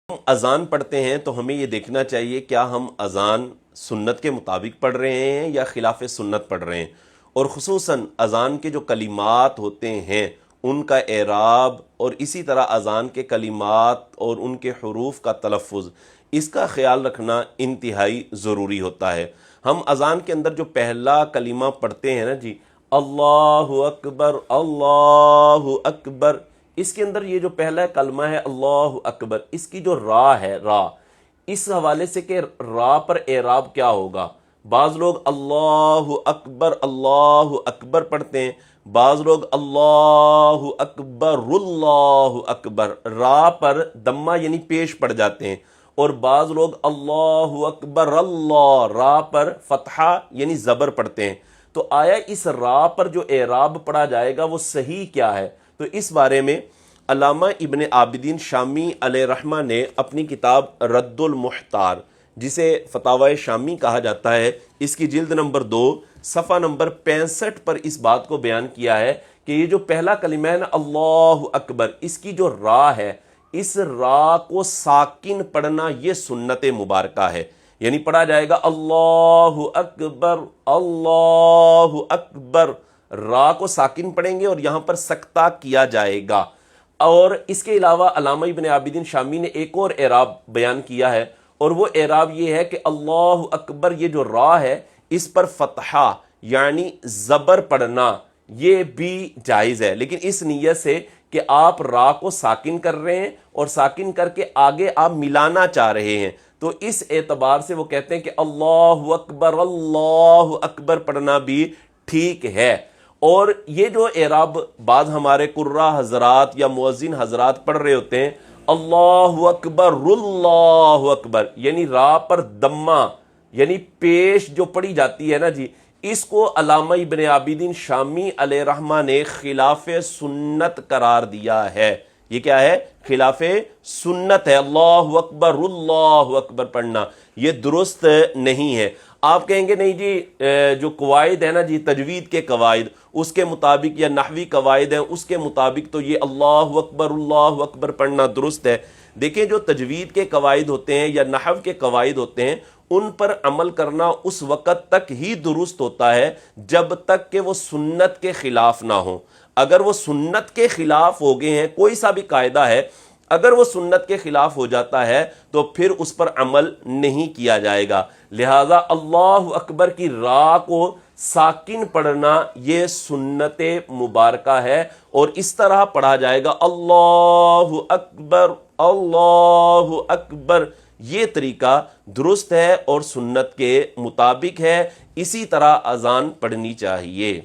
ہم اذان پڑھتے ہیں تو ہمیں یہ دیکھنا چاہیے کیا ہم اذان سنت کے مطابق پڑھ رہے ہیں یا خلاف سنت پڑھ رہے ہیں، اور خصوصاً اذان کے جو کلمات ہوتے ہیں ان کا اعراب، اور اسی طرح اذان کے کلمات اور ان کے حروف کا تلفظ، اس کا خیال رکھنا انتہائی ضروری ہوتا ہے۔ ہم اذان کے اندر جو پہلا کلمہ پڑھتے ہیں نا جی، اللہ اکبر اللہ اکبر، اس کے اندر یہ جو پہلا کلمہ ہے اللہ اکبر، اس کی جو را ہے، را، اس حوالے سے کہ را پر اعراب کیا ہوگا۔ بعض لوگ اللہ اکبر پڑھتے ہیں، بعض لوگ اللہ اکبر، را پر دمہ یعنی پیش پڑ جاتے ہیں، اور بعض لوگ اللہ اکبر اللہ، را پر فتحہ یعنی زبر پڑھتے ہیں۔ تو آیا اس را پر جو اعراب پڑھا جائے گا وہ صحیح کیا ہے؟ تو اس بارے میں علامہ ابن عابدین شامی علیہ رحمہ نے اپنی کتاب رد المحتار، جسے فتاوی شامی کہا جاتا ہے، اس کی جلد نمبر 2 صفحہ نمبر 65 پر اس بات کو بیان کیا ہے کہ یہ جو پہلا کلمہ ہے نا اللہ اکبر، اس کی جو را ہے، اس را کو ساکن پڑھنا یہ سنت مبارکہ ہے، یعنی پڑھا جائے گا اللہ اکبر اللہ اکبر، را کو ساکن پڑھیں گے اور یہاں پر سکتہ کیا جائے گا۔ اور اس کے علاوہ علامہ ابن عابدین شامی نے ایک اور اعراب بیان کیا ہے، اور وہ اعراب یہ ہے کہ اللہ اکبر یہ جو را ہے اس پر فتحہ یعنی زبر پڑھنا یہ بھی جائز ہے، لیکن اس نیت سے کہ آپ را کو ساکن کر رہے ہیں اور ساکن کر کے آگے آپ ملانا چاہ رہے ہیں، تو اس اعتبار سے وہ کہتے ہیں کہ اللہ اکبر پڑھنا بھی ٹھیک ہے۔ اور یہ جو اعراب بعض ہمارے قراء حضرات یا مؤذن حضرات پڑھ رہے ہوتے ہیں، اللہ اکبر یعنی را پر دمہ یعنی پیش جو پڑھی جاتی ہے نا جی، اس کو علامہ ابن عابدین شامی علیہ رحمہ نے خلاف سنت قرار دیا ہے۔ یہ کیا ہے؟ خلاف سنت ہے، اللہ اکبر پڑھنا یہ درست نہیں ہے۔ آپ کہیں گے نہیں جی جو قواعد ہے نا جی، تجوید کے قواعد، اس کے مطابق یا نحوی قواعد ہیں اس کے مطابق تو یہ اللہ اکبر پڑھنا درست ہے۔ دیکھیں جو تجوید کے قواعد ہوتے ہیں یا نحو کے قواعد ہوتے ہیں، ان پر عمل کرنا اس وقت تک ہی درست ہوتا ہے جب تک کہ وہ سنت کے خلاف نہ ہو۔ اگر وہ سنت کے خلاف ہو گئے ہیں، کوئی سا بھی قاعدہ ہے، اگر وہ سنت کے خلاف ہو جاتا ہے تو پھر اس پر عمل نہیں کیا جائے گا۔ لہذا اللہ اکبر کی را کو ساکن پڑھنا یہ سنت مبارکہ ہے، اور اس طرح پڑھا جائے گا اللہ اکبر، یہ طریقہ درست ہے اور سنت کے مطابق ہے۔ اسی طرح اذان پڑھنی چاہیے۔